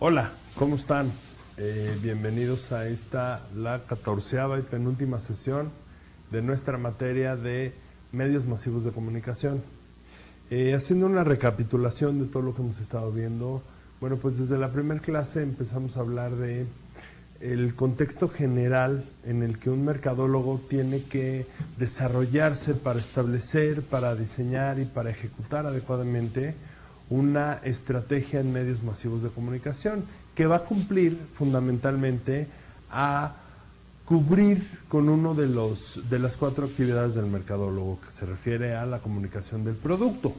Hola, ¿cómo están? Bienvenidos a la 14ª y penúltima sesión de nuestra materia de medios masivos de comunicación. Haciendo una recapitulación de todo lo que hemos estado viendo, bueno, pues desde la primera clase empezamos a hablar de el contexto general en el que un mercadólogo tiene que desarrollarse para establecer, para diseñar y para ejecutar adecuadamente una estrategia en medios masivos de comunicación que va a cumplir fundamentalmente a cubrir con uno de las 4 actividades del mercadólogo, que se refiere a la comunicación del producto.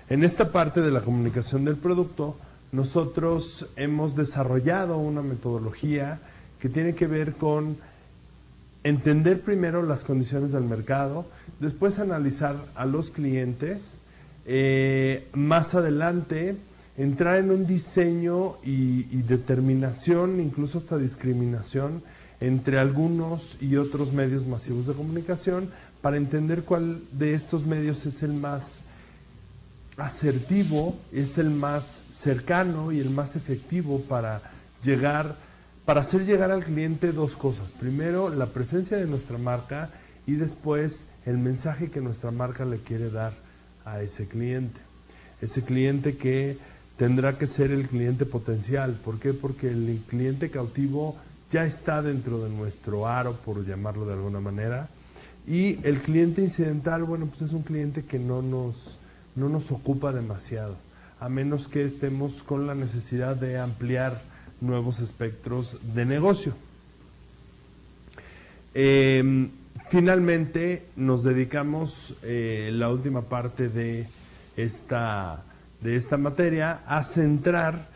En esta parte de la comunicación del producto, nosotros hemos desarrollado una metodología que tiene que ver con entender primero las condiciones del mercado, después analizar a los clientes, más adelante entrar en un diseño y determinación, incluso hasta discriminación entre algunos y otros medios masivos de comunicación para entender cuál de estos medios es el más asertivo, es el más cercano y el más efectivo para hacer llegar al cliente 2 cosas. Primero, la presencia de nuestra marca y después el mensaje que nuestra marca le quiere dar a ese cliente. Ese cliente que tendrá que ser el cliente potencial. ¿Por qué? Porque el cliente cautivo ya está dentro de nuestro aro, por llamarlo de alguna manera, y el cliente incidental, bueno, pues es un cliente que no nos ocupa demasiado, a menos que estemos con la necesidad de ampliar nuevos espectros de negocio. Finalmente nos dedicamos la última parte de esta materia a centrar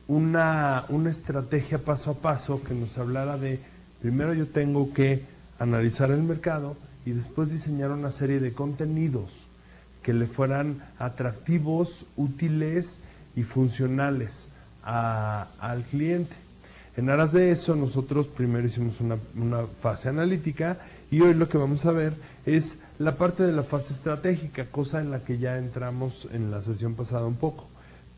una estrategia paso a paso que nos hablara de, primero yo tengo que analizar el mercado y después diseñar una serie de contenidos que le fueran atractivos, útiles y funcionales al cliente. En aras de eso, nosotros primero hicimos una fase analítica y hoy lo que vamos a ver es la parte de la fase estratégica, cosa en la que ya entramos en la sesión pasada un poco,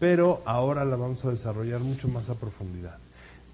pero ahora la vamos a desarrollar mucho más a profundidad.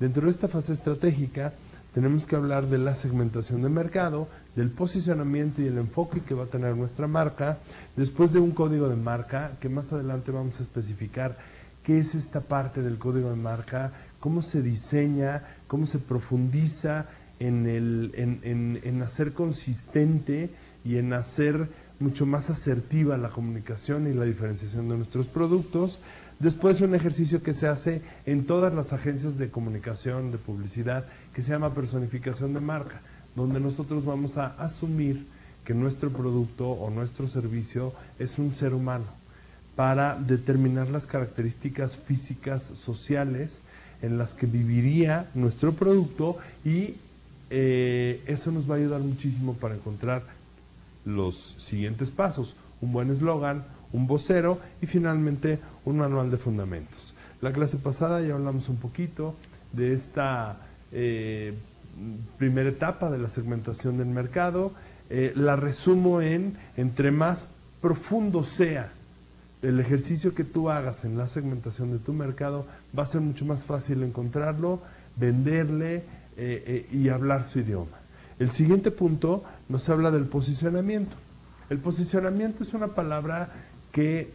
Dentro de esta fase estratégica tenemos que hablar de la segmentación de mercado, del posicionamiento y el enfoque que va a tener nuestra marca, después de un código de marca, que más adelante vamos a especificar qué es esta parte del código de marca, cómo se diseña, cómo se profundiza en hacer consistente y en hacer mucho más asertiva la comunicación y la diferenciación de nuestros productos. Después un ejercicio que se hace en todas las agencias de comunicación, de publicidad, que se llama personificación de marca, donde nosotros vamos a asumir que nuestro producto o nuestro servicio es un ser humano para determinar las características físicas, sociales en las que viviría nuestro producto y eso nos va a ayudar muchísimo para encontrar los siguientes pasos: un buen eslogan, un vocero y finalmente un manual de fundamentos. La clase pasada ya hablamos un poquito de esta primera etapa de la segmentación del mercado. La resumo entre más profundo sea el ejercicio que tú hagas en la segmentación de tu mercado, va a ser mucho más fácil encontrarlo, venderle y hablar su idioma. El siguiente punto nos habla del posicionamiento. El posicionamiento es una palabra que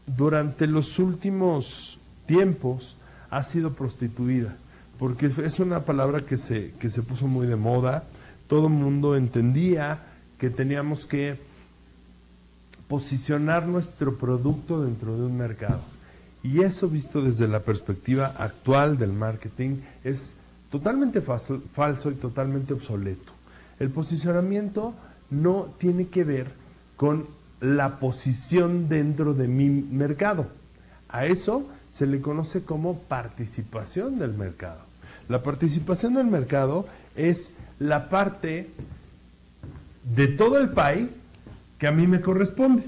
durante los últimos tiempos ha sido prostituida, porque es una palabra que se puso muy de moda. Todo el mundo entendía que teníamos que posicionar nuestro producto dentro de un mercado. Y eso, visto desde la perspectiva actual del marketing, es totalmente falso y totalmente obsoleto. El posicionamiento no tiene que ver con la posición dentro de mi mercado. A eso se le conoce como participación del mercado. La participación del mercado es la parte de todo el pie que a mí me corresponde.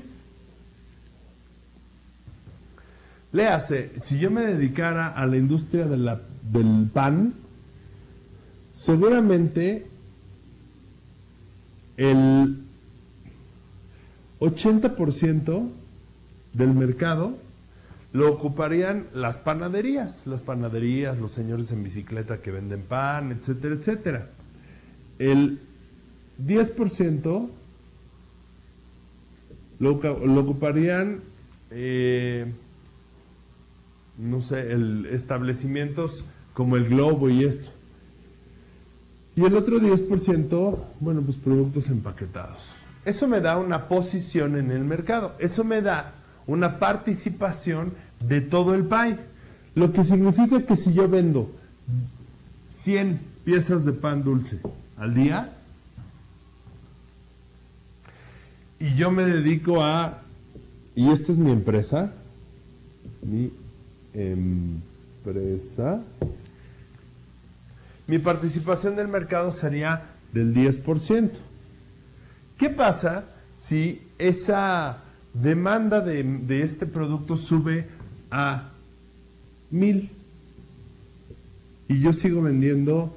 Léase, si yo me dedicara a la industria del pan, seguramente el 80% del mercado lo ocuparían las panaderías, los señores en bicicleta que venden pan, etcétera, etcétera. El 10% lo ocuparían, no sé, establecimientos como el Globo y esto. Y el otro 10%, bueno, pues productos empaquetados. Eso me da una posición en el mercado. Eso me da una participación de todo el pie. Lo que significa que si yo vendo 100 piezas de pan dulce al día, y yo me dedico y esta es mi empresa, mi participación del mercado sería del 10%. ¿Qué pasa si esa demanda de este producto sube a 1000 y yo sigo vendiendo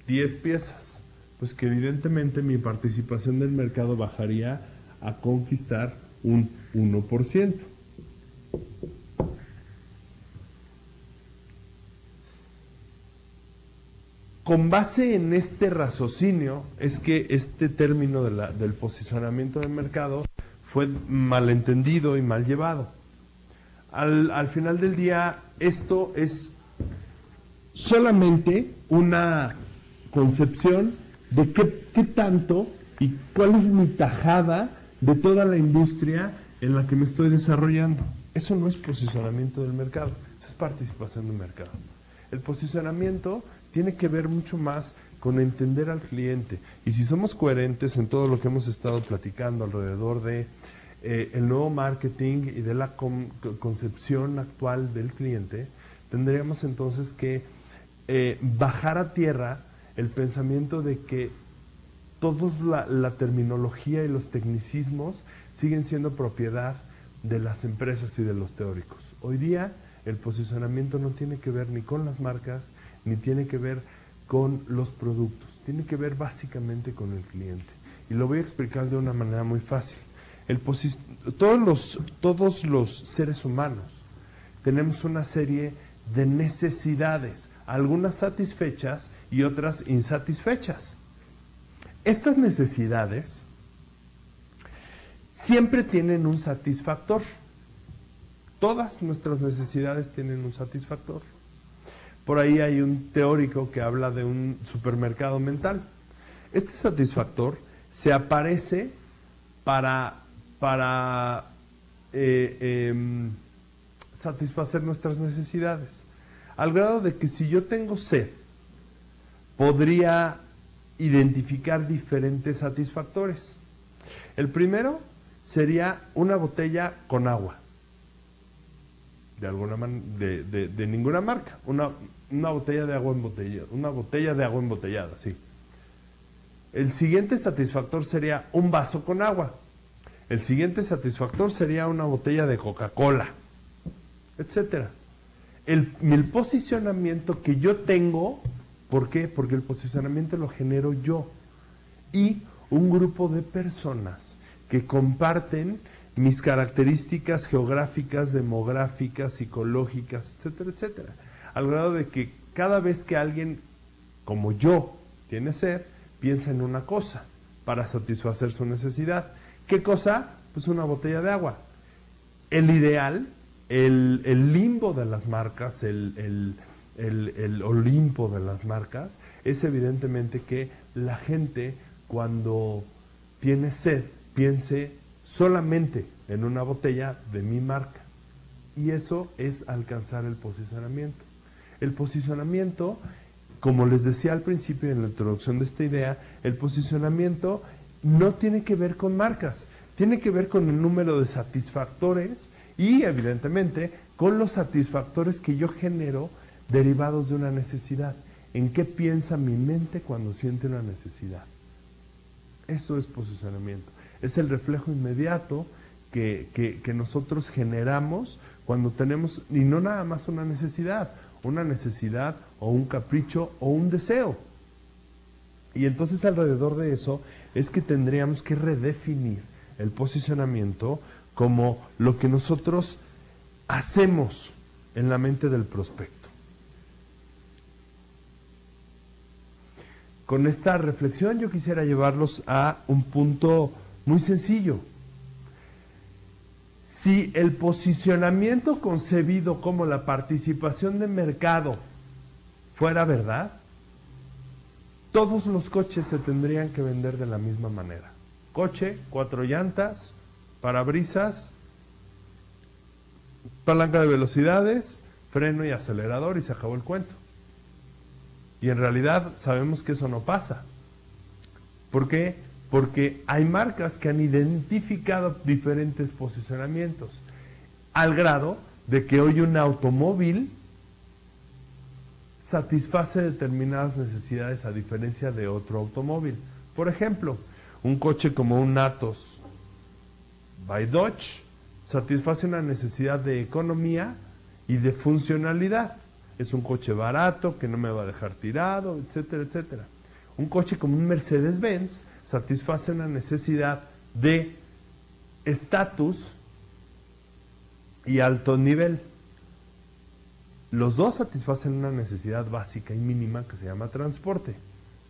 10 piezas? Pues que evidentemente mi participación del mercado bajaría a conquistar un 1%. Con base en este raciocinio es que este término del posicionamiento del mercado fue malentendido y mal llevado. Al final del día, esto es solamente una concepción de qué tanto y cuál es mi tajada de toda la industria en la que me estoy desarrollando. Eso no es posicionamiento del mercado, eso es participación del mercado. El posicionamiento tiene que ver mucho más con entender al cliente. Y si somos coherentes en todo lo que hemos estado platicando alrededor de el nuevo marketing y de la concepción actual del cliente, tendríamos entonces que bajar a tierra el pensamiento de que toda la terminología y los tecnicismos siguen siendo propiedad de las empresas y de los teóricos. Hoy día el posicionamiento no tiene que ver ni con las marcas, ni tiene que ver con los productos, tiene que ver básicamente con el cliente. Y lo voy a explicar de una manera muy fácil. Todos los seres humanos tenemos una serie de necesidades, algunas satisfechas y otras insatisfechas. Estas necesidades siempre tienen un satisfactor. Todas nuestras necesidades tienen un satisfactor. Por ahí hay un teórico que habla de un supermercado mental. Este satisfactor se aparece para satisfacer nuestras necesidades. Al grado de que si yo tengo sed, podría identificar diferentes satisfactores. El primero sería una botella con agua. De ninguna marca, una botella de agua embotellada, una botella de agua embotellada, sí. El siguiente satisfactor sería un vaso con agua. El siguiente satisfactor sería una botella de Coca-Cola, etcétera. El posicionamiento que yo tengo, ¿por qué? Porque el posicionamiento lo genero yo y un grupo de personas que comparten mis características geográficas, demográficas, psicológicas, etcétera, etcétera. Al grado de que cada vez que alguien como yo tiene sed, piensa en una cosa para satisfacer su necesidad. ¿Qué cosa? Pues una botella de agua. El ideal, el limbo de las marcas, el Olimpo de las marcas, es evidentemente que la gente cuando tiene sed piense solamente en una botella de mi marca. Y eso es alcanzar el posicionamiento. El posicionamiento, como les decía al principio en la introducción de esta idea, el posicionamiento no tiene que ver con marcas, tiene que ver con el número de satisfactores y evidentemente con los satisfactores que yo genero derivados de una necesidad. ¿En qué piensa mi mente cuando siente una necesidad? Eso es posicionamiento. Es el reflejo inmediato que nosotros generamos cuando tenemos, y no nada más una necesidad o un capricho o un deseo. Y entonces alrededor de eso es que tendríamos que redefinir el posicionamiento como lo que nosotros hacemos en la mente del prospecto? Con esta reflexión yo quisiera llevarlos a un punto muy sencillo. Si el posicionamiento concebido como la participación de mercado fuera verdad, todos los coches se tendrían que vender de la misma manera. Coche, 4 llantas, parabrisas, palanca de velocidades, freno y acelerador y se acabó el cuento. Y en realidad sabemos que eso no pasa. ¿Por qué? Porque hay marcas que han identificado diferentes posicionamientos, al grado de que hoy un automóvil satisface determinadas necesidades a diferencia de otro automóvil. Por ejemplo, un coche como un Atos by Dodge satisface una necesidad de economía y de funcionalidad. Es un coche barato que no me va a dejar tirado, etcétera, etcétera. Un coche como un Mercedes-Benz satisface una necesidad de estatus y alto nivel. Los dos satisfacen una necesidad básica y mínima que se llama transporte,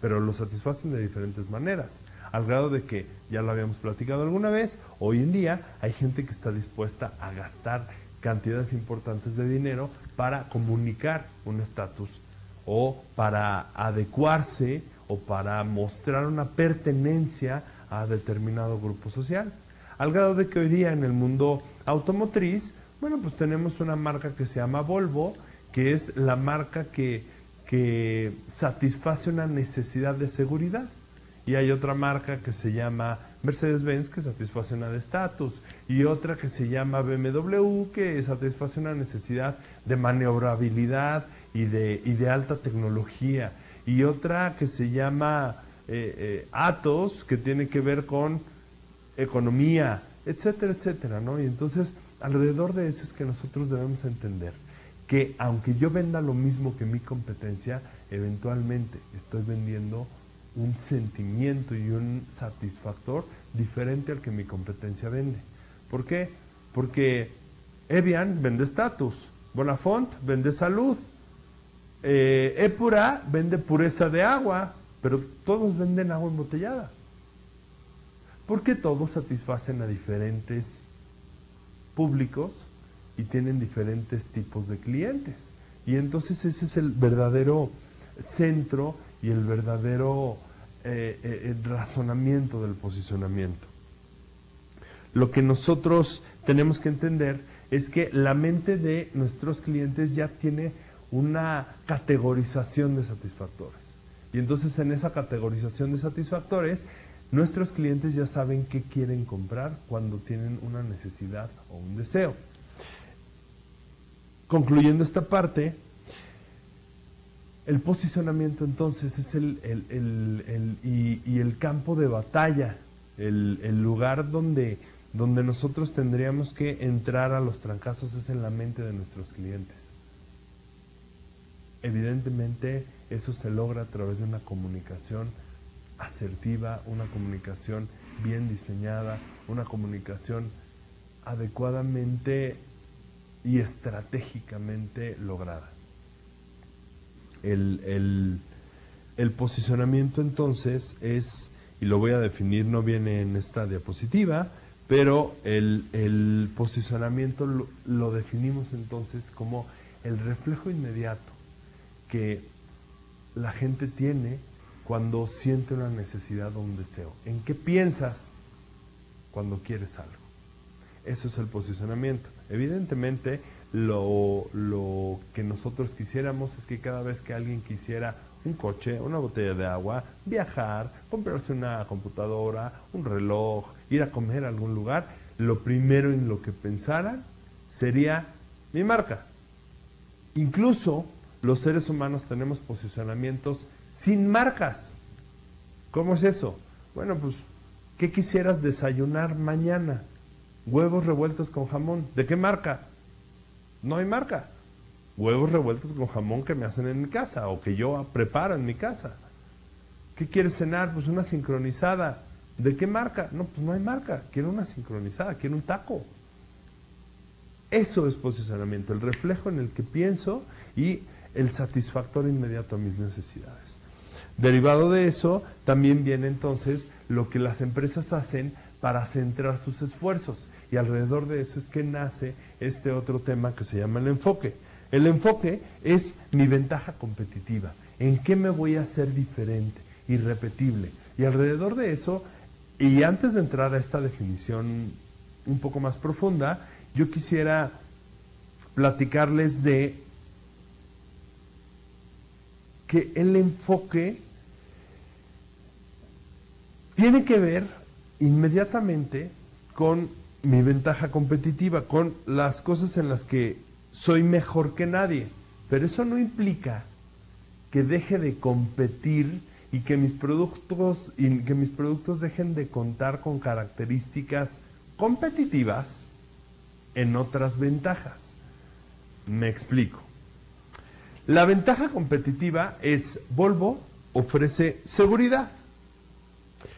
pero lo satisfacen de diferentes maneras, al grado de que, ya lo habíamos platicado alguna vez, hoy en día hay gente que está dispuesta a gastar cantidades importantes de dinero para comunicar un estatus o para adecuarse o para mostrar una pertenencia a determinado grupo social. Al grado de que hoy día en el mundo automotriz, bueno, pues tenemos una marca que se llama Volvo, que es la marca que satisface una necesidad de seguridad. Y hay otra marca que se llama Mercedes-Benz, que satisface una de estatus, y otra que se llama BMW, que satisface una necesidad de maniobrabilidad y de alta tecnología, y otra que se llama Atos, que tiene que ver con economía, etcétera, etcétera, ¿no? Y entonces, alrededor de eso es que nosotros debemos entender que aunque yo venda lo mismo que mi competencia, eventualmente estoy vendiendo un sentimiento y un satisfactor diferente al que mi competencia vende. ¿Por qué? Porque Evian vende estatus, Bonafont vende salud, Épura vende pureza de agua, pero todos venden agua embotellada. Porque todos satisfacen a diferentes públicos y tienen diferentes tipos de clientes. Y entonces ese es el verdadero centro y el verdadero el razonamiento del posicionamiento. Lo que nosotros tenemos que entender es que la mente de nuestros clientes ya tiene una categorización de satisfactores. Y entonces en esa categorización de satisfactores, nuestros clientes ya saben qué quieren comprar cuando tienen una necesidad o un deseo. Concluyendo esta parte, el posicionamiento entonces es el campo de batalla, el lugar donde nosotros tendríamos que entrar a los trancazos es en la mente de nuestros clientes. Evidentemente eso se logra a través de una comunicación asertiva, una comunicación bien diseñada, una comunicación adecuadamente y estratégicamente lograda. El posicionamiento entonces es, y lo voy a definir, no viene en esta diapositiva, pero el posicionamiento lo definimos entonces como el reflejo inmediato que la gente tiene cuando siente una necesidad o un deseo. ¿En qué piensas cuando quieres algo? Eso es el posicionamiento. Evidentemente, lo que nosotros quisiéramos es que cada vez que alguien quisiera un coche, una botella de agua, viajar, comprarse una computadora, un reloj, ir a comer a algún lugar, lo primero en lo que pensaran sería mi marca. Incluso los seres humanos tenemos posicionamientos sin marcas. ¿Cómo es eso? Bueno, pues, ¿qué quisieras desayunar mañana? Huevos revueltos con jamón. ¿De qué marca? No hay marca. Huevos revueltos con jamón que me hacen en mi casa o que yo preparo en mi casa. ¿Qué quieres cenar? Pues una sincronizada. ¿De qué marca? No, pues no hay marca. Quiero una sincronizada, quiero un taco. Eso es posicionamiento, el reflejo en el que pienso y el satisfactor inmediato a mis necesidades. Derivado de eso, también viene entonces lo que las empresas hacen para centrar sus esfuerzos. Y alrededor de eso es que nace este otro tema que se llama el enfoque. El enfoque es mi ventaja competitiva. ¿En qué me voy a hacer diferente, irrepetible? Y alrededor de eso, y antes de entrar a esta definición un poco más profunda, yo quisiera platicarles de que el enfoque tiene que ver inmediatamente con mi ventaja competitiva, con las cosas en las que soy mejor que nadie. Pero eso no implica que deje de competir y que mis productos dejen de contar con características competitivas en otras ventajas. Me explico. La ventaja competitiva es Volvo ofrece seguridad.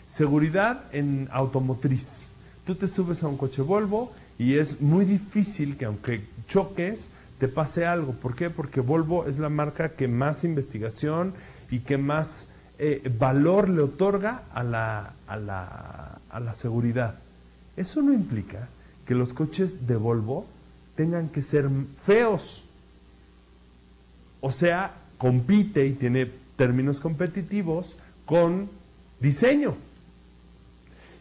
Seguridad en automotriz. Tú te subes a un coche Volvo y es muy difícil que aunque choques, te pase algo. ¿Por qué? Porque Volvo es la marca que más investigación y que más valor le otorga a la seguridad. Eso no implica que los coches de Volvo tengan que ser feos. O sea, compite y tiene términos competitivos con diseño.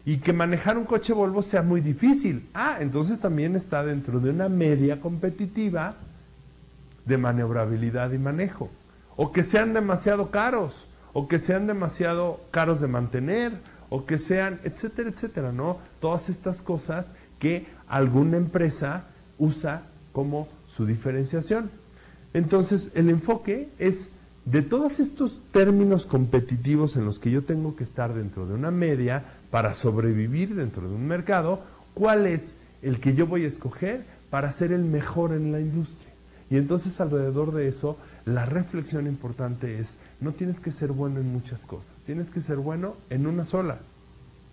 Y que manejar un coche Volvo sea muy difícil. Entonces también está dentro de una media competitiva de maniobrabilidad y manejo. O que sean demasiado caros, o que sean demasiado caros de mantener, o que sean, etcétera, etcétera, ¿no? Todas estas cosas que alguna empresa usa como su diferenciación. Entonces, el enfoque es de todos estos términos competitivos en los que yo tengo que estar dentro de una media para sobrevivir dentro de un mercado, ¿cuál es el que yo voy a escoger para ser el mejor en la industria? Y entonces alrededor de eso, la reflexión importante es, no tienes que ser bueno en muchas cosas, tienes que ser bueno en una sola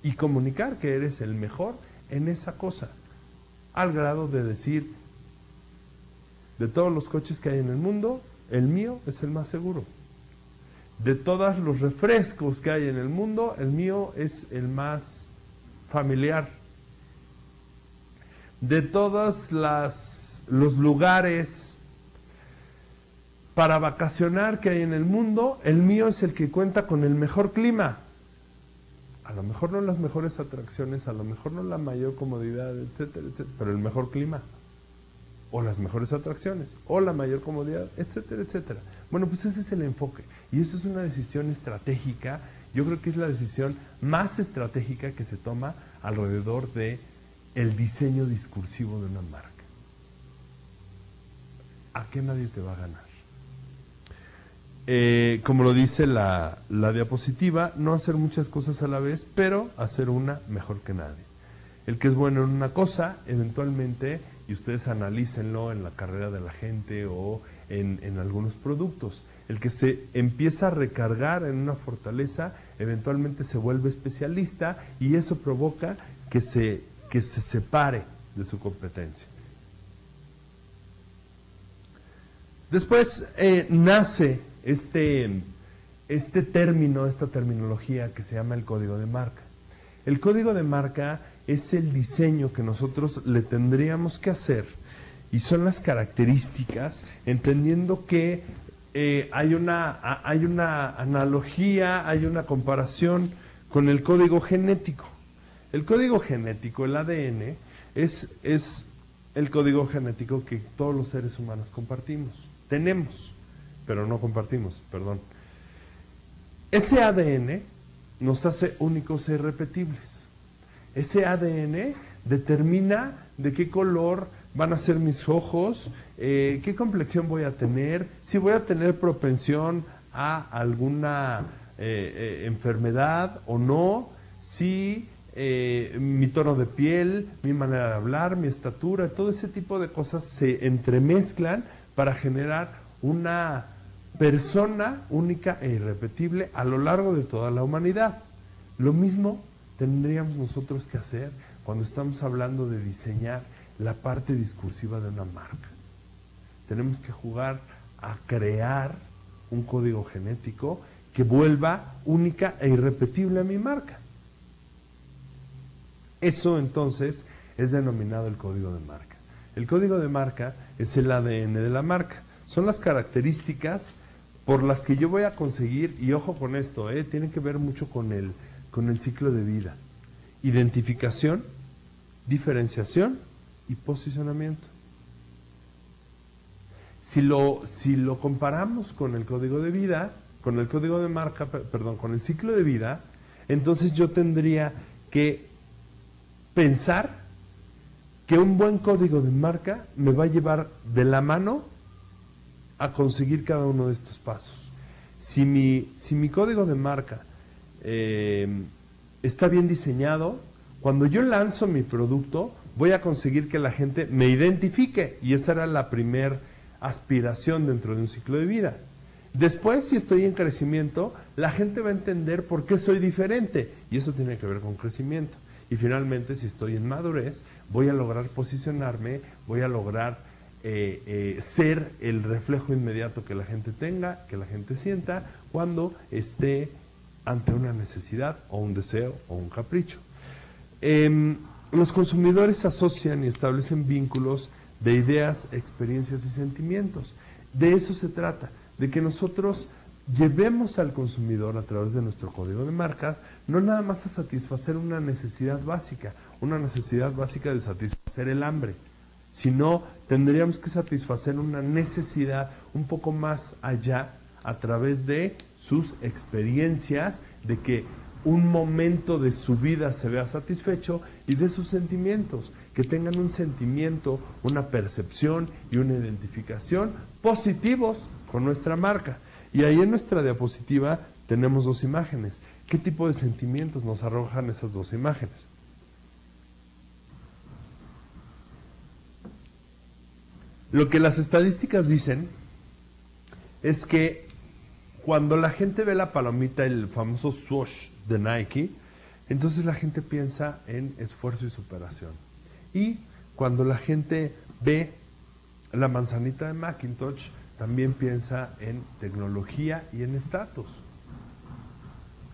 y comunicar que eres el mejor en esa cosa, al grado de decir, de todos los coches que hay en el mundo, el mío es el más seguro. De todos los refrescos que hay en el mundo, el mío es el más familiar. De todos los lugares para vacacionar que hay en el mundo, el mío es el que cuenta con el mejor clima. A lo mejor no las mejores atracciones, a lo mejor no la mayor comodidad, etcétera, etcétera, pero el mejor clima. O las mejores atracciones, o la mayor comodidad, etcétera, etcétera. Bueno, pues ese es el enfoque. Y eso es una decisión estratégica. Yo creo que es la decisión más estratégica que se toma alrededor de el diseño discursivo de una marca. ¿A qué nadie te va a ganar? Como lo dice la diapositiva, no hacer muchas cosas a la vez, pero hacer una mejor que nadie. El que es bueno en una cosa, eventualmente, y ustedes analícenlo en la carrera de la gente o en algunos productos, el que se empieza a recargar en una fortaleza, eventualmente se vuelve especialista y eso provoca que se separe de su competencia. Después nace este término, esta terminología que se llama el código de marca. El código de marca es el diseño que nosotros le tendríamos que hacer y son las características, entendiendo que hay una analogía, hay una comparación con el código genético. El código genético, el ADN, es el código genético que todos los seres humanos compartimos. Tenemos, pero no compartimos, perdón. Ese ADN nos hace únicos e irrepetibles. Ese ADN determina de qué color van a ser mis ojos, qué complexión voy a tener, si voy a tener propensión a alguna enfermedad o no, si mi tono de piel, mi manera de hablar, mi estatura, todo ese tipo de cosas se entremezclan para generar una persona única e irrepetible a lo largo de toda la humanidad. Lo mismo tendríamos nosotros que hacer cuando estamos hablando de diseñar la parte discursiva de una marca. Tenemos que jugar a crear un código genético que vuelva única e irrepetible a mi marca. Eso entonces es denominado el código de marca. El código de marca es el ADN de la marca. Son las características por las que yo voy a conseguir, y ojo con esto, tiene que ver mucho con el ciclo de vida. Identificación, diferenciación y posicionamiento. Si lo comparamos con el código de vida, con el código de marca, perdón, con el ciclo de vida, entonces yo tendría que pensar que un buen código de marca me va a llevar de la mano a conseguir cada uno de estos pasos. Si mi código de marca está bien diseñado, cuando yo lanzo mi producto, voy a conseguir que la gente me identifique, y esa era la primera aspiración dentro de un ciclo de vida. Después, si estoy en crecimiento, la gente va a entender por qué soy diferente, y eso tiene que ver con crecimiento. Y finalmente, si estoy en madurez, voy a lograr posicionarme, voy a lograr ser el reflejo inmediato que la gente tenga, que la gente sienta, cuando esté ante una necesidad o un deseo o un capricho. Los consumidores asocian y establecen vínculos de ideas, experiencias y sentimientos. De eso se trata, de que nosotros llevemos al consumidor a través de nuestro código de marca, no nada más a satisfacer una necesidad básica de satisfacer el hambre, sino tendríamos que satisfacer una necesidad un poco más allá a través de sus experiencias, de que un momento de su vida se vea satisfecho, y de sus sentimientos, que tengan un sentimiento, una percepción y una identificación positivos con nuestra marca. Y ahí en nuestra diapositiva tenemos dos imágenes. ¿Qué tipo de sentimientos nos arrojan esas dos imágenes? Lo que las estadísticas dicen es que cuando la gente ve la palomita, el famoso swoosh de Nike, entonces la gente piensa en esfuerzo y superación. Y cuando la gente ve la manzanita de Macintosh, también piensa en tecnología y en estatus.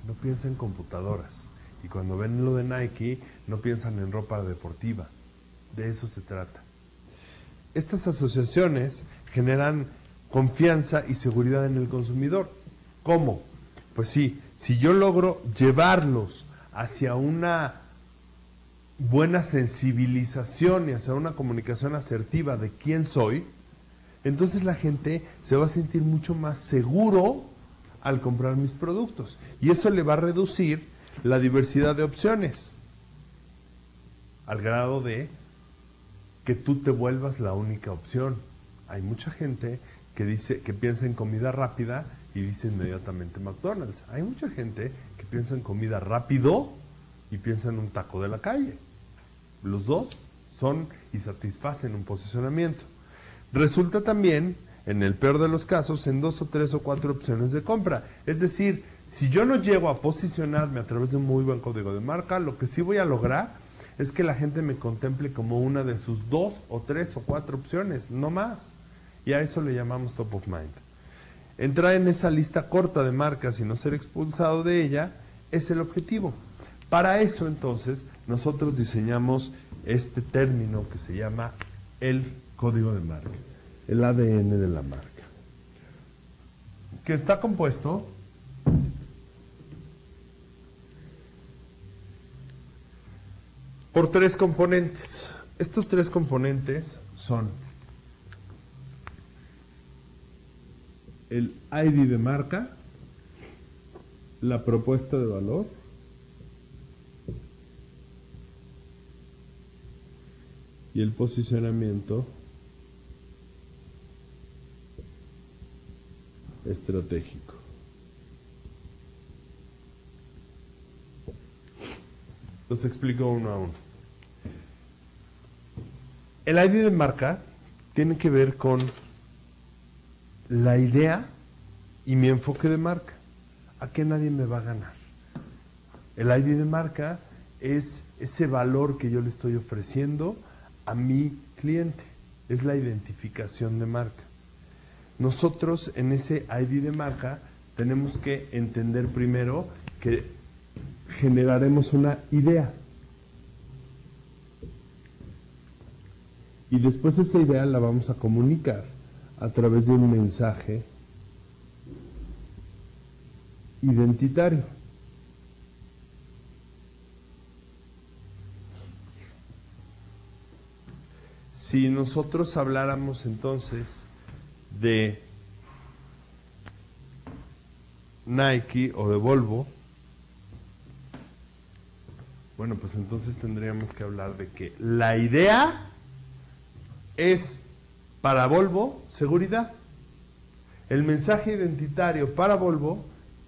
No piensa en computadoras. Y cuando ven lo de Nike, no piensan en ropa deportiva. De eso se trata. Estas asociaciones generan confianza y seguridad en el consumidor. ¿Cómo? Pues sí, si yo logro llevarlos hacia una buena sensibilización y hacia una comunicación asertiva de quién soy, entonces la gente se va a sentir mucho más seguro al comprar mis productos. Y eso le va a reducir la diversidad de opciones, al grado de que tú te vuelvas la única opción. Hay mucha gente que piensa en comida rápida y dice inmediatamente McDonald's. Hay mucha gente que piensa en comida rápido y piensa en un taco de la calle. Los dos son y satisfacen un posicionamiento. Resulta también, en el peor de los casos, en 2 o 3 o 4 opciones de compra. Es decir, si yo no llego a posicionarme a través de un muy buen código de marca, lo que sí voy a lograr es que la gente me contemple como una de sus 2 o 3 o 4 opciones, no más. Y a eso le llamamos top of mind. Entrar en esa lista corta de marcas y no ser expulsado de ella es el objetivo. Para eso, entonces, nosotros diseñamos este término que se llama el código de marca, el ADN de la marca, que está compuesto por 3 componentes. Estos 3 componentes son el ID de marca, la propuesta de valor y el posicionamiento estratégico. Los explico uno a uno. El ID de marca tiene que ver con la idea y mi enfoque de marca. ¿A qué nadie me va a ganar? El ID de marca es ese valor que yo le estoy ofreciendo a mi cliente. Es la identificación de marca. Nosotros en ese ID de marca tenemos que entender primero que generaremos una idea. Y después esa idea la vamos a comunicar a través de un mensaje identitario. Si nosotros habláramos entonces de Nike o de Volvo, bueno, pues entonces tendríamos que hablar de que la idea es para Volvo seguridad. El mensaje identitario para Volvo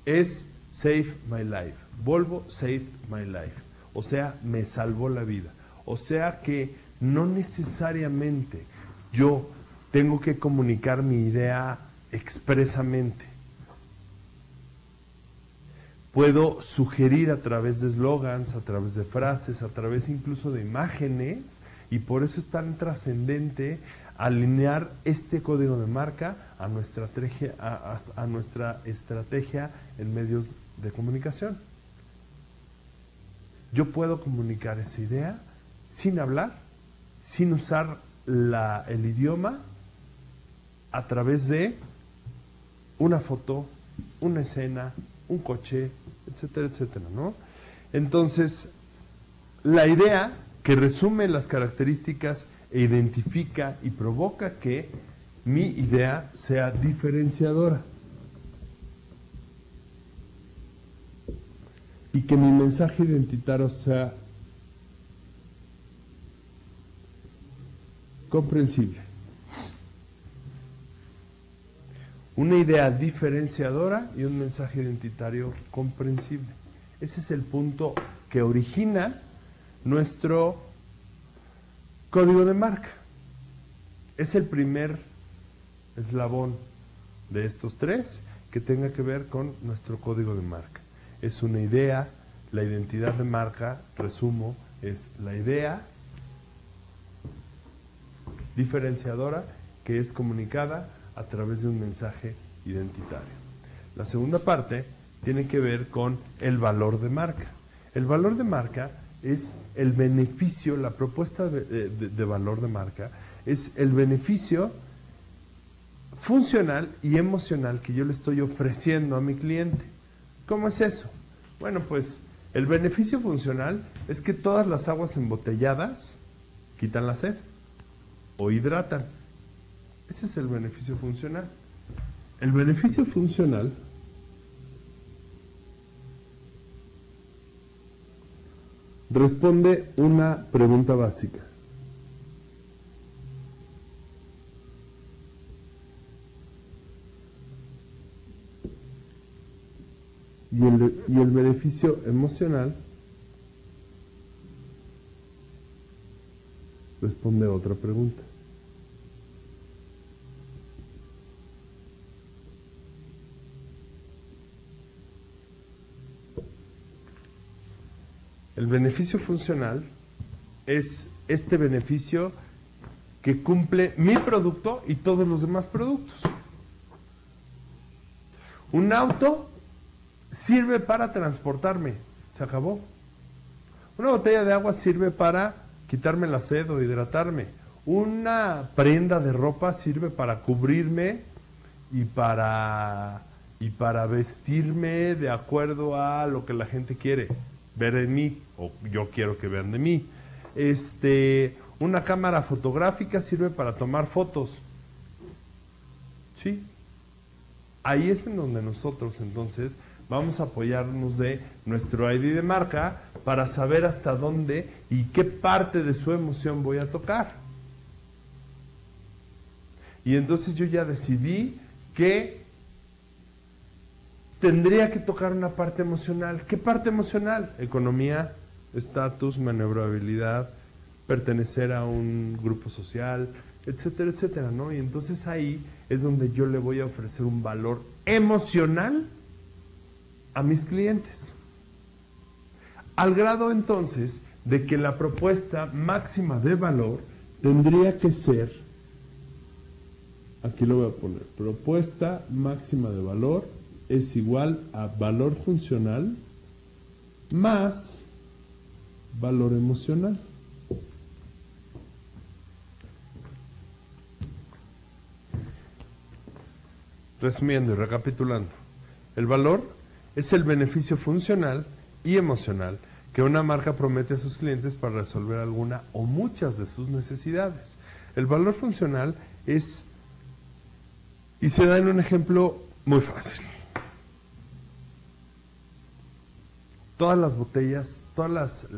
es Save My Life. Volvo Saved My Life. O sea, me salvó la vida. O sea que no necesariamente yo tengo que comunicar mi idea expresamente. Puedo sugerir a través de eslogans, a través de frases, a través incluso de imágenes, y por eso es tan trascendente alinear este código de marca a nuestra estrategia en medios de comunicación. Yo puedo comunicar esa idea sin hablar, sin usar el idioma, a través de una foto, una escena, un coche, etcétera, etcétera, ¿no? Entonces, la idea que resume las características e identifica y provoca que mi idea sea diferenciadora y que mi mensaje identitario sea comprensible. Una idea diferenciadora y un mensaje identitario comprensible. Ese es el punto que origina nuestro código de marca. Es el primer eslabón de estos tres que tenga que ver con nuestro código de marca. Es una idea, la identidad de marca, resumo, es la idea diferenciadora que es comunicada a través de un mensaje identitario. La segunda parte tiene que ver con el valor de marca. El valor de marca es el beneficio, la propuesta de valor de marca es el beneficio funcional y emocional que yo le estoy ofreciendo a mi cliente. ¿Cómo es eso? Bueno, pues el beneficio funcional es que todas las aguas embotelladas quitan la sed o hidratan. Ese es el beneficio funcional. El beneficio funcional responde una pregunta básica. Y el beneficio emocional responde a otra pregunta. El beneficio funcional es este beneficio que cumple mi producto y todos los demás productos. Un auto sirve para transportarme, se acabó. Una botella de agua sirve para quitarme la sed o hidratarme. Una prenda de ropa sirve para cubrirme y para vestirme de acuerdo a lo que la gente quiere ver en mí, o yo quiero que vean de mí. Una cámara fotográfica sirve para tomar fotos. ¿Sí? Ahí es en donde nosotros entonces vamos a apoyarnos de nuestro ID de marca para saber hasta dónde y qué parte de su emoción voy a tocar. Y entonces yo ya decidí que tendría que tocar una parte emocional. ¿Qué parte emocional? Economía, estatus, maniobrabilidad, pertenecer a un grupo social, etcétera, etcétera, ¿no? Y entonces ahí es donde yo le voy a ofrecer un valor emocional a mis clientes. Al grado entonces de que la propuesta máxima de valor tendría que ser, aquí lo voy a poner, propuesta máxima de valor es igual a valor funcional más valor emocional. Resumiendo y recapitulando, el valor es el beneficio funcional y emocional que una marca promete a sus clientes para resolver alguna o muchas de sus necesidades. El valor funcional es, y se da en un ejemplo muy fácil. Todas las botellas, todas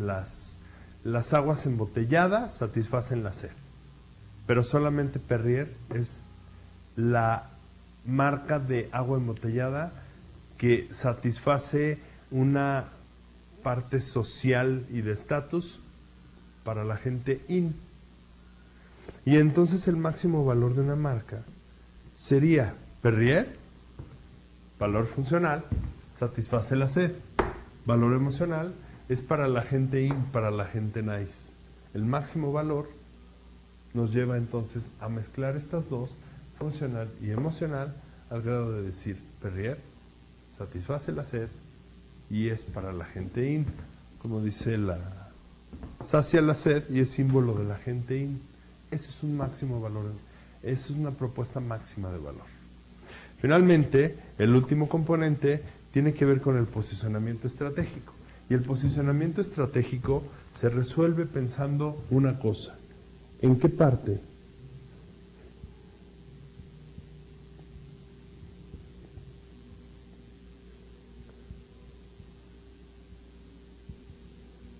las aguas embotelladas satisfacen la sed, pero solamente Perrier es la marca de agua embotellada que satisface una parte social y de estatus para la gente in. Y entonces el máximo valor de una marca sería Perrier, valor funcional, satisface la sed. Valor emocional es para la gente in, para la gente nice. El máximo valor nos lleva entonces a mezclar estas dos, funcional y emocional, al grado de decir Perrier satisface la sed y es para la gente in, como dice sacia la sed y es símbolo de la gente in. Eso es un máximo valor, eso es una propuesta máxima de valor. Finalmente, el último componente tiene que ver con el posicionamiento estratégico. Y el posicionamiento estratégico se resuelve pensando una cosa: ¿en qué parte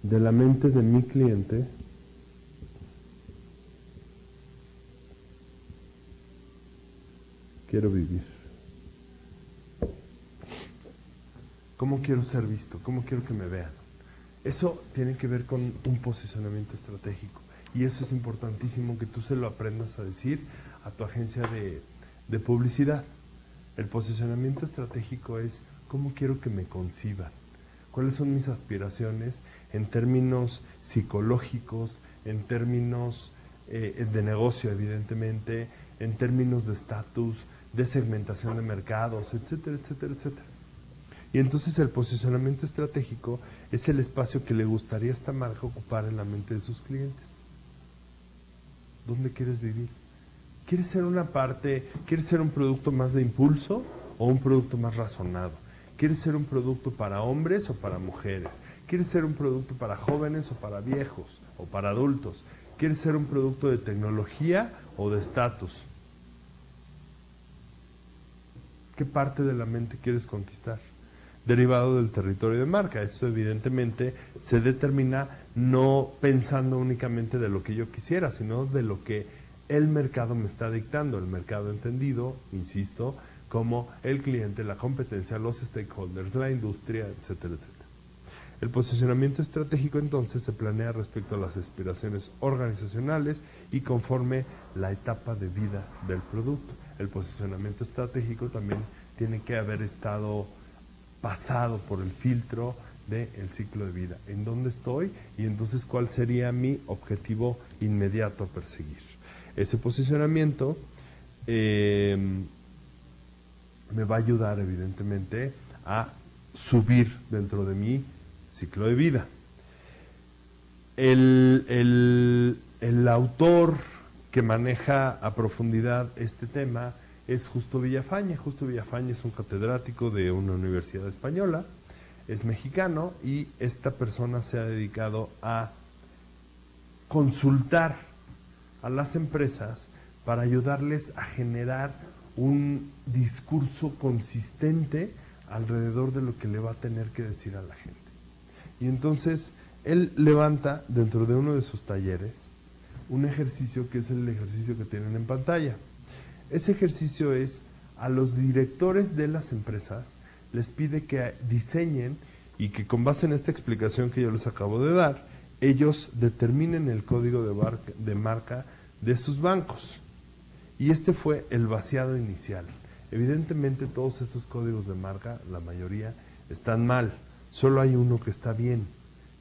de la mente de mi cliente quiero vivir? ¿Cómo quiero ser visto? ¿Cómo quiero que me vean? Eso tiene que ver con un posicionamiento estratégico. Y eso es importantísimo que tú se lo aprendas a decir a tu agencia de publicidad. El posicionamiento estratégico es cómo quiero que me conciban. ¿Cuáles son mis aspiraciones en términos psicológicos, en términos de negocio, evidentemente, en términos de estatus, de segmentación de mercados, etcétera, etcétera, etcétera? Y entonces el posicionamiento estratégico es el espacio que le gustaría a esta marca ocupar en la mente de sus clientes. ¿Dónde quieres vivir? ¿Quieres ser una parte, quieres ser un producto más de impulso o un producto más razonado? ¿Quieres ser un producto para hombres o para mujeres? ¿Quieres ser un producto para jóvenes o para viejos o para adultos? ¿Quieres ser un producto de tecnología o de estatus? ¿Qué parte de la mente quieres conquistar? Derivado del territorio de marca. Esto evidentemente se determina no pensando únicamente de lo que yo quisiera, sino de lo que el mercado me está dictando. El mercado entendido, insisto, como el cliente, la competencia, los stakeholders, la industria, etcétera, etcétera. El posicionamiento estratégico entonces se planea respecto a las aspiraciones organizacionales y conforme la etapa de vida del producto. El posicionamiento estratégico también tiene que haber estado pasado por el filtro del ciclo de vida. ¿En dónde estoy? Y entonces, ¿cuál sería mi objetivo inmediato a perseguir? Ese posicionamiento me va a ayudar, evidentemente, a subir dentro de mi ciclo de vida. El autor que maneja a profundidad este tema es Justo Villafañe. Justo Villafañe es un catedrático de una universidad española, es mexicano y esta persona se ha dedicado a consultar a las empresas para ayudarles a generar un discurso consistente alrededor de lo que le va a tener que decir a la gente. Y entonces él levanta dentro de uno de sus talleres un ejercicio que es el ejercicio que tienen en pantalla. Ese ejercicio es a los directores de las empresas les pide que diseñen y que con base en esta explicación que yo les acabo de dar, ellos determinen el código de marca de sus bancos. Y este fue el vaciado inicial. Evidentemente todos estos códigos de marca, la mayoría, están mal. Solo hay uno que está bien.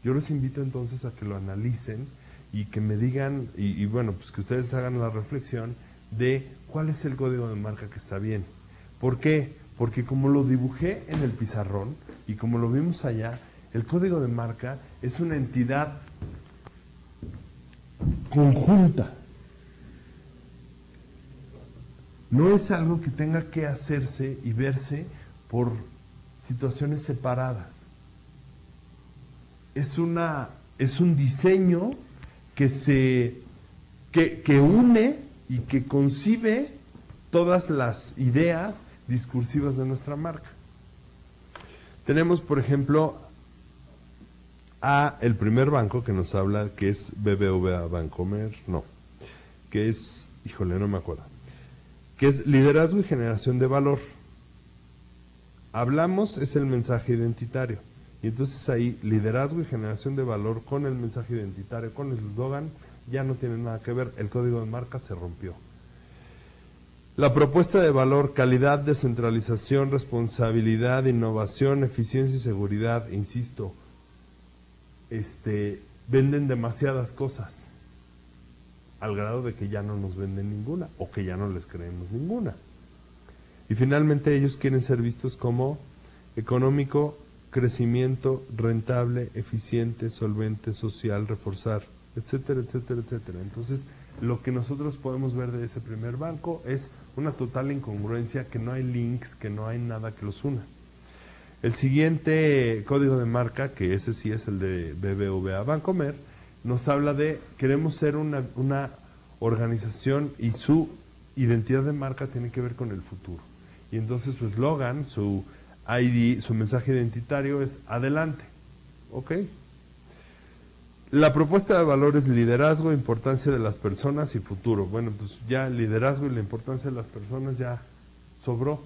Yo les invito entonces a que lo analicen y que me digan, y bueno, pues que ustedes hagan la reflexión de cuál es el código de marca que está bien. ¿Por qué? Porque como lo dibujé en el pizarrón y como lo vimos allá, el código de marca es una entidad conjunta. No es algo que tenga que hacerse y verse por situaciones separadas. Es un diseño que une y que concibe todas las ideas discursivas de nuestra marca. Tenemos, por ejemplo, el primer banco que nos habla, que es BBVA Bancomer, que es, no me acuerdo, que es liderazgo y generación de valor. Hablamos, es el mensaje identitario. Y entonces ahí, liderazgo y generación de valor con el mensaje identitario, con el eslogan, ya no tiene nada que ver, el código de marca se rompió. La propuesta de valor, calidad, descentralización, responsabilidad, innovación, eficiencia y seguridad, insisto, venden demasiadas cosas, al grado de que ya no nos venden ninguna, o que ya no les creemos ninguna. Y finalmente ellos quieren ser vistos como económico, crecimiento, rentable, eficiente, solvente, social, reforzar, etcétera, etcétera, etcétera. Entonces, lo que nosotros podemos ver de ese primer banco es una total incongruencia, que no hay links, que no hay nada que los una. El siguiente código de marca, que ese sí es el de BBVA Bancomer, nos habla de queremos ser una organización y su identidad de marca tiene que ver con el futuro. Y entonces su eslogan, su ID, su mensaje identitario es adelante. ¿Ok? La propuesta de valor es liderazgo, importancia de las personas y futuro. Bueno, pues ya el liderazgo y la importancia de las personas ya sobró.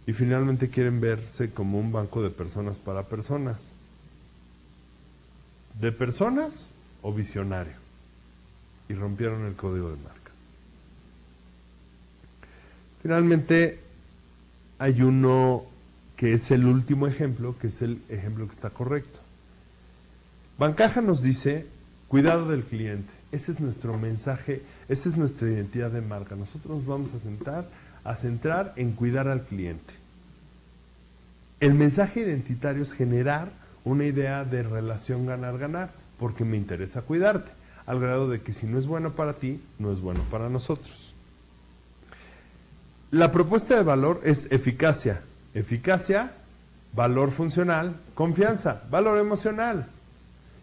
Y finalmente quieren verse como un banco de personas para personas. ¿De personas o visionario? Y rompieron el código de marca. Finalmente hay uno que es el último ejemplo, que es el ejemplo que está correcto. Bancaja nos dice, cuidado del cliente. Ese es nuestro mensaje, esa es nuestra identidad de marca. Nosotros nos vamos a centrar en cuidar al cliente. El mensaje identitario es generar una idea de relación ganar-ganar, porque me interesa cuidarte, al grado de que si no es bueno para ti, no es bueno para nosotros. La propuesta de valor es eficacia. Eficacia, valor funcional, confianza, valor emocional.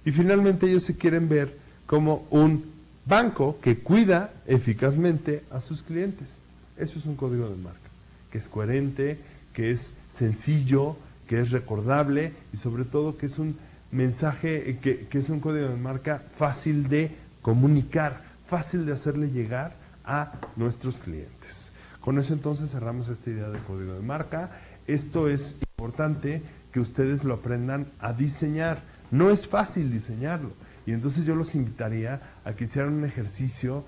Y finalmente ellos se quieren ver como un banco que cuida eficazmente a sus clientes. Eso es un código de marca, que es coherente, que es sencillo, que es recordable y sobre todo que es un mensaje, que es un código de marca fácil de comunicar, fácil de hacerle llegar a nuestros clientes. Con eso entonces cerramos esta idea de código de marca. Esto es importante que ustedes lo aprendan a diseñar. No es fácil diseñarlo. Y entonces yo los invitaría a que hicieran un ejercicio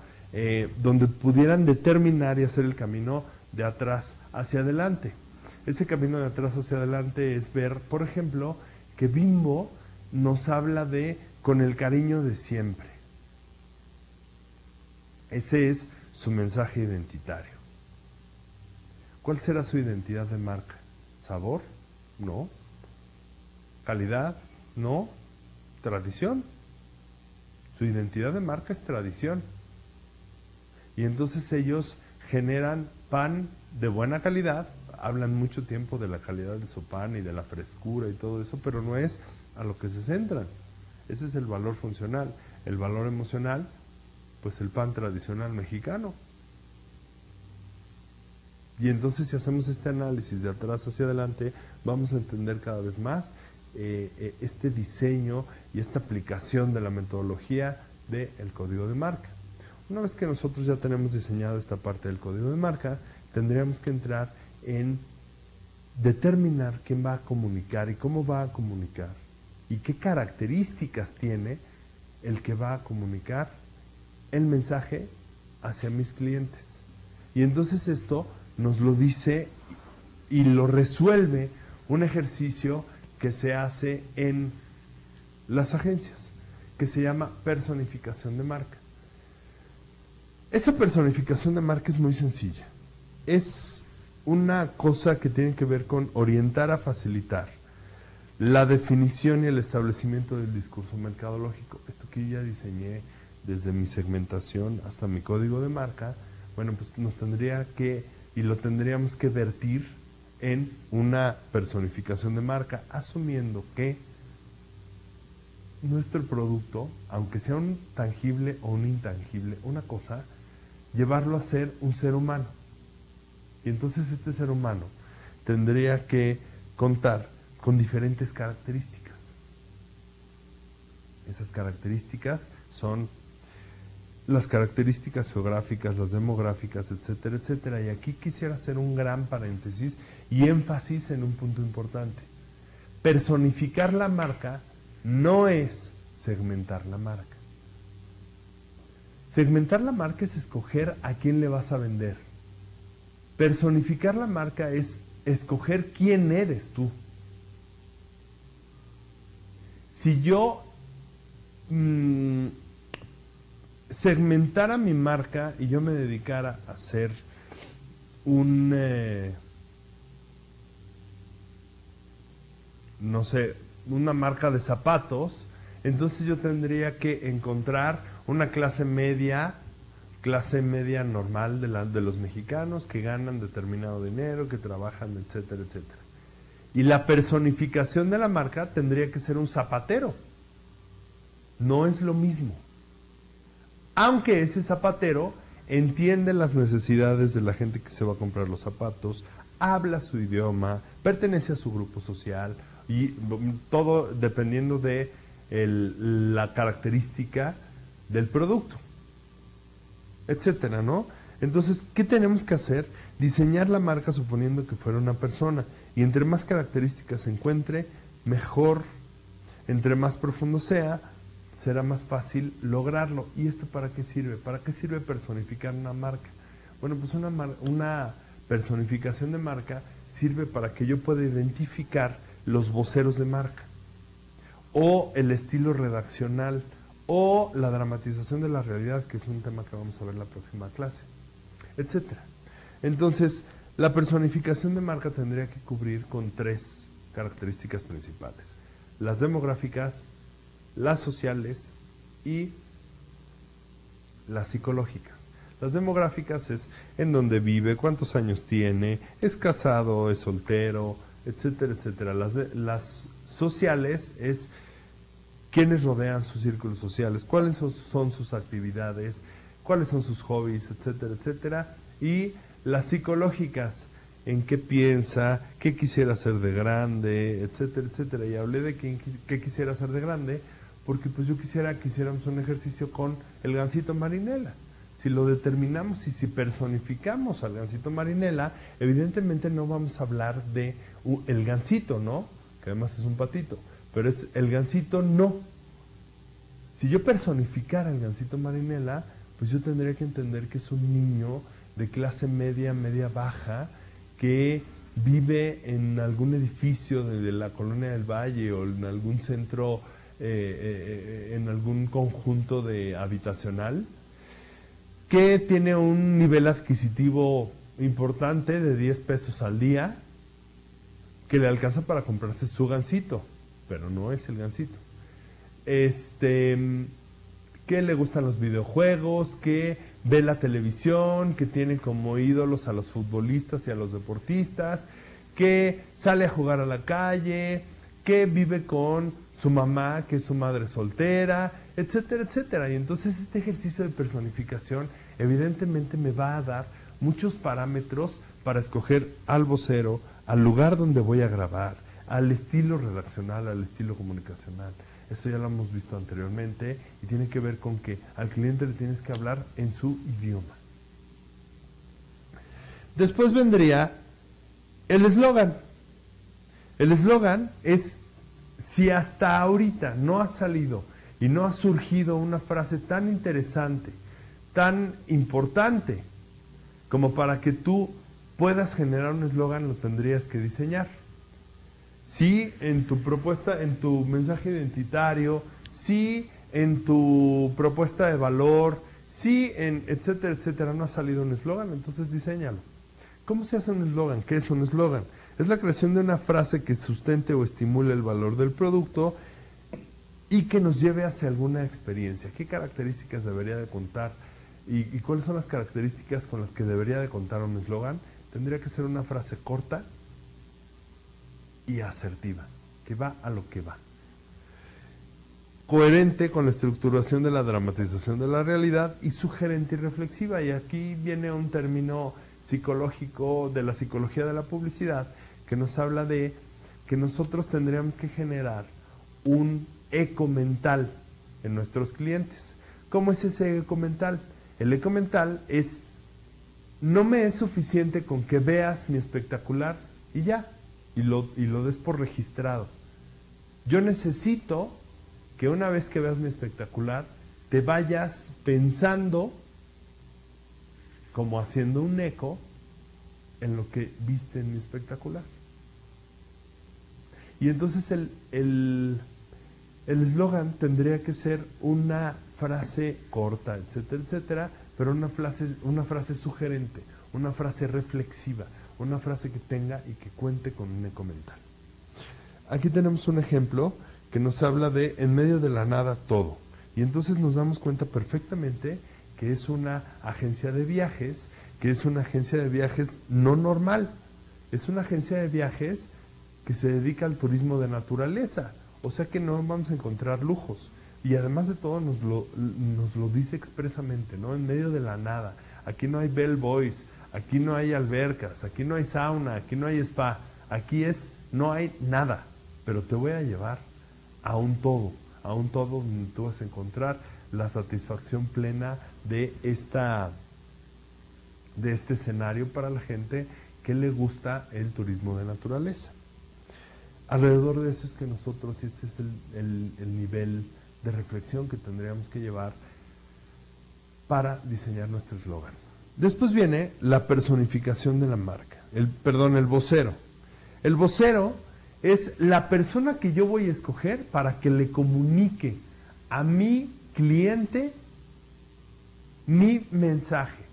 donde pudieran determinar y hacer el camino de atrás hacia adelante. Ese camino de atrás hacia adelante es ver, por ejemplo, que Bimbo nos habla de con el cariño de siempre. Ese es su mensaje identitario. ¿Cuál será su identidad de marca? ¿Sabor? No. ¿Calidad? No. ¿Tradición? Su identidad de marca es tradición. Y entonces ellos generan pan de buena calidad, hablan mucho tiempo de la calidad de su pan y de la frescura y todo eso, pero no es a lo que se centran. Ese es el valor funcional. El valor emocional, pues el pan tradicional mexicano. Y entonces si hacemos este análisis de atrás hacia adelante, vamos a entender cada vez más este diseño y esta aplicación de la metodología del código de marca. Una vez que nosotros ya tenemos diseñado esta parte del código de marca, tendríamos que entrar en determinar quién va a comunicar y cómo va a comunicar y qué características tiene el que va a comunicar el mensaje hacia mis clientes. Y entonces esto nos lo dice y lo resuelve un ejercicio que se hace en las agencias. que se llama personificación de marca. Esa personificación de marca es muy sencilla. Es una cosa que tiene que ver con orientar a facilitar la definición y el establecimiento del discurso mercadológico. Esto que yo ya diseñé desde mi segmentación hasta mi código de marca, bueno, pues nos tendría que, y lo tendríamos que vertir en una personificación de marca, asumiendo que nuestro producto, aunque sea un tangible o un intangible, una cosa, llevarlo a ser un ser humano. Y entonces este ser humano tendría que contar con diferentes características. Esas características son las características geográficas, las demográficas, etcétera, etcétera. Y aquí quisiera hacer un gran paréntesis y énfasis en un punto importante. Personificar la marca no es segmentar la marca. Segmentar la marca es escoger a quién le vas a vender. Personificar la marca es escoger quién eres tú. Si yo segmentara mi marca y yo me dedicara a ser no sé, una marca de zapatos, entonces yo tendría que encontrar una clase media normal de los mexicanos que ganan determinado dinero, que trabajan, etcétera, etcétera. Y la personificación de la marca tendría que ser un zapatero. No es lo mismo. Aunque ese zapatero entiende las necesidades de la gente que se va a comprar los zapatos, habla su idioma, pertenece a su grupo social, y todo dependiendo de la característica del producto, etcétera, ¿no? Entonces, ¿qué tenemos que hacer? Diseñar la marca suponiendo que fuera una persona, y entre más características se encuentre, mejor. Entre más profundo sea, será más fácil lograrlo. ¿Y esto para qué sirve? ¿Para qué sirve personificar una marca? Bueno, pues una personificación de marca sirve para que yo pueda identificar los voceros de marca, o el estilo redaccional, o la dramatización de la realidad, que es un tema que vamos a ver en la próxima clase, etcétera. Entonces, la personificación de marca tendría que cubrir con 3 características principales: las demográficas, las sociales y las psicológicas. Las demográficas es en dónde vive, cuántos años tiene, es casado, es soltero, etcétera, etcétera. Las sociales es quiénes rodean sus círculos sociales, cuáles son sus actividades, cuáles son sus hobbies, etcétera, etcétera. Y las psicológicas, en qué piensa, qué quisiera hacer de grande, etcétera, etcétera. Y hablé de qué quisiera hacer de grande, porque pues yo quisiera que hiciéramos un ejercicio con el Gansito Marinela. Si lo determinamos y si personificamos al Gansito Marinela, evidentemente no vamos a hablar de el gansito, ¿no? Que además es un patito, pero es el Gansito no. Si yo personificara al Gansito Marinela, pues yo tendría que entender que es un niño de clase media, media baja, que vive en algún edificio de la Colonia del Valle o en algún centro, en algún conjunto habitacional, que tiene un nivel adquisitivo importante de 10 pesos al día, que le alcanza para comprarse su gansito, pero no es el gansito. Que le gustan los videojuegos, que ve la televisión, que tiene como ídolos a los futbolistas y a los deportistas, que sale a jugar a la calle, que vive con su mamá, que es su madre soltera, etcétera, etcétera. Y entonces este ejercicio de personificación evidentemente me va a dar muchos parámetros para escoger al vocero, al lugar donde voy a grabar, al estilo redaccional, al estilo comunicacional. Eso ya lo hemos visto anteriormente y tiene que ver con que al cliente le tienes que hablar en su idioma. Después vendría el eslogan. El eslogan es, si hasta ahorita no ha salido y no ha surgido una frase tan interesante, tan importante, como para que tú puedas generar un eslogan, lo tendrías que diseñar. Si en tu propuesta, en tu mensaje identitario, si en tu propuesta de valor, si en etcétera, etcétera, no ha salido un eslogan, entonces diséñalo. ¿Cómo se hace un eslogan? ¿Qué es un eslogan? Es la creación de una frase que sustente o estimule el valor del producto y que nos lleve hacia alguna experiencia. ¿Qué características debería de contar? ¿Y cuáles son las características con las que debería de contar un eslogan? Tendría que ser una frase corta y asertiva, que va a lo que va. Coherente con la estructuración de la dramatización de la realidad y sugerente y reflexiva. Y aquí viene un término psicológico de la psicología de la publicidad que nos habla de que nosotros tendríamos que generar un eco mental en nuestros clientes. ¿Cómo es ese eco mental? El eco mental es: no me es suficiente con que veas mi espectacular y ya, y lo des por registrado. Yo necesito que una vez que veas mi espectacular, te vayas pensando, como haciendo un eco, en lo que viste en mi espectacular. Y entonces el eslogan tendría que ser una frase corta, etcétera, etcétera, pero una frase sugerente, una frase reflexiva, una frase que tenga y que cuente con un eco mental. Aquí tenemos un ejemplo que nos habla de en medio de la nada todo. Y entonces nos damos cuenta perfectamente que es una agencia de viajes, que es una agencia de viajes no normal. Es una agencia de viajes que se dedica al turismo de naturaleza. O sea que no vamos a encontrar lujos. Y además de todo nos lo dice expresamente, ¿no? En medio de la nada. Aquí no hay bellboys, aquí no hay albercas, aquí no hay sauna, aquí no hay spa. Aquí no hay nada, pero te voy a llevar a un todo donde tú vas a encontrar la satisfacción plena de este escenario para la gente que le gusta el turismo de naturaleza. Alrededor de eso es que nosotros, este es el nivel de reflexión que tendríamos que llevar para diseñar nuestro eslogan. Después viene la personificación de la marca, el vocero. El vocero es la persona que yo voy a escoger para que le comunique a mi cliente mi mensaje.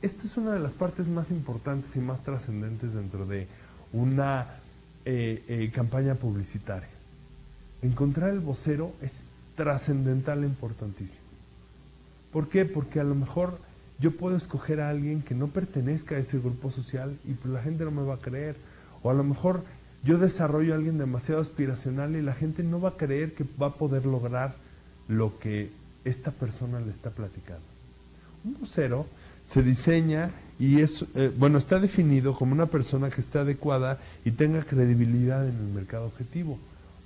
Esto es una de las partes más importantes y más trascendentes dentro de una campaña publicitaria. Encontrar el vocero es trascendental e importantísimo. ¿Por qué? Porque a lo mejor yo puedo escoger a alguien que no pertenezca a ese grupo social y pues la gente no me va a creer. O a lo mejor yo desarrollo a alguien demasiado aspiracional y la gente no va a creer que va a poder lograr lo que esta persona le está platicando. Un vocero se diseña y está definido como una persona que esté adecuada y tenga credibilidad en el mercado objetivo.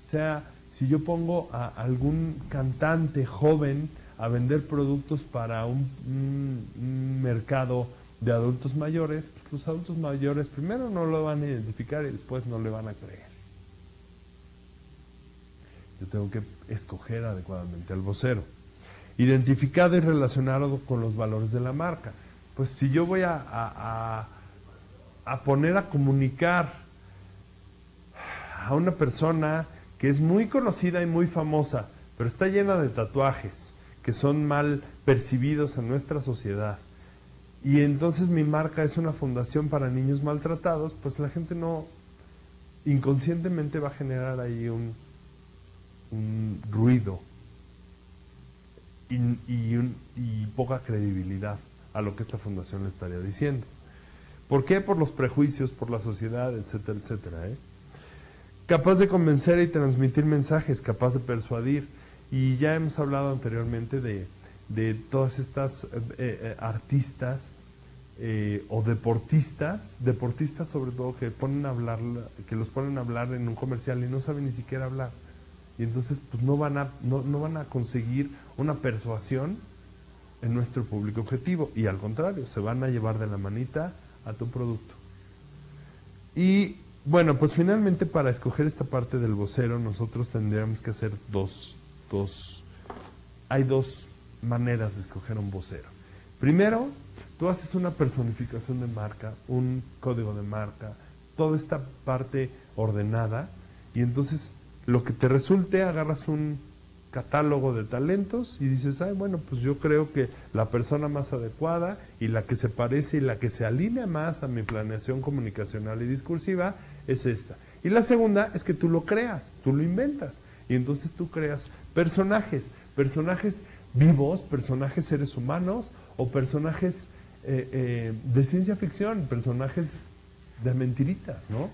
O sea, si yo pongo a algún cantante joven a vender productos para un mercado de adultos mayores, pues los adultos mayores primero no lo van a identificar y después no le van a creer. Yo tengo que escoger adecuadamente al vocero. Identificado y relacionado con los valores de la marca. Pues si yo voy a poner a comunicar a una persona que es muy conocida y muy famosa, pero está llena de tatuajes que son mal percibidos en nuestra sociedad, y entonces mi marca es una fundación para niños maltratados, pues la gente no, inconscientemente va a generar ahí un ruido y poca credibilidad a lo que esta fundación le estaría diciendo. ¿Por qué? Por los prejuicios, por la sociedad, etcétera, etcétera. Capaz de convencer y transmitir mensajes, capaz de persuadir. Y ya hemos hablado anteriormente de todas estas artistas o deportistas sobre todo, que los ponen a hablar en un comercial y no saben ni siquiera hablar. Y entonces pues no van a conseguir una persuasión en nuestro público objetivo, y al contrario, se van a llevar de la manita a tu producto. Y bueno, pues finalmente para escoger esta parte del vocero nosotros tendríamos que hacer hay dos maneras de escoger un vocero. Primero, tú haces una personificación de marca, un código de marca, toda esta parte ordenada, y entonces lo que te resulte, agarras un catálogo de talentos y dices, ay, bueno, pues yo creo que la persona más adecuada y la que se parece y la que se alinea más a mi planeación comunicacional y discursiva es esta. Y la segunda es que tú lo creas, tú lo inventas. Y entonces tú creas personajes vivos, personajes seres humanos o personajes de ciencia ficción, personajes de mentiritas, ¿no?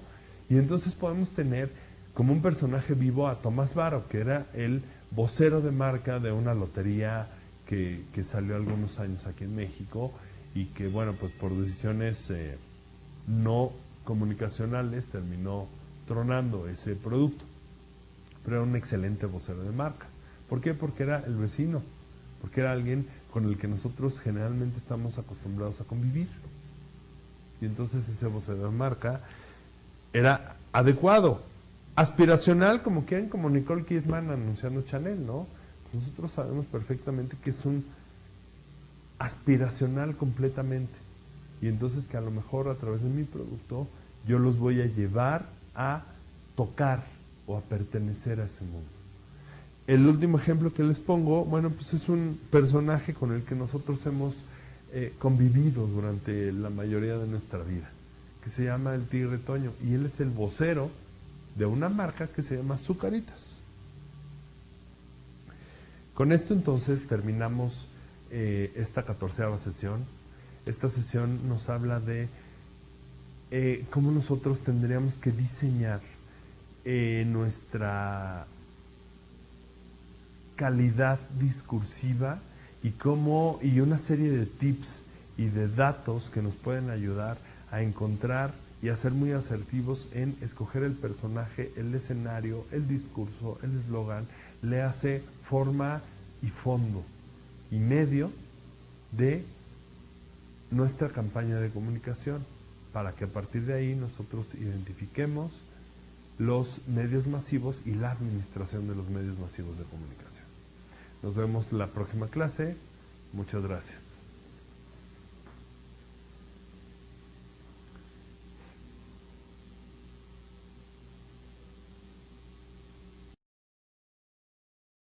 Y entonces podemos tener como un personaje vivo a Tomás Varo, que era el vocero de marca de una lotería que salió algunos años aquí en México y que, bueno, pues por decisiones no comunicacionales terminó tronando ese producto. Pero era un excelente vocero de marca. ¿Por qué? Porque era el vecino, porque era alguien con el que nosotros generalmente estamos acostumbrados a convivir. Y entonces ese vocero de marca era adecuado, aspiracional, como quien, como Nicole Kidman anunciando Chanel, ¿no? Nosotros sabemos perfectamente que es un aspiracional completamente. Y entonces que a lo mejor a través de mi producto yo los voy a llevar a tocar o a pertenecer a ese mundo. El último ejemplo que les pongo, bueno, pues es un personaje con el que nosotros hemos convivido durante la mayoría de nuestra vida, que se llama el Tigre Toño, y él es el vocero de una marca que se llama Zucaritas. Con esto entonces terminamos esta 14ª sesión. Esta sesión nos habla de cómo nosotros tendríamos que diseñar nuestra calidad discursiva y una serie de tips y de datos que nos pueden ayudar a encontrar y a ser muy asertivos en escoger el personaje, el escenario, el discurso, el eslogan, le hace forma y fondo y medio de nuestra campaña de comunicación, para que a partir de ahí nosotros identifiquemos los medios masivos y la administración de los medios masivos de comunicación. Nos vemos la próxima clase. Muchas gracias.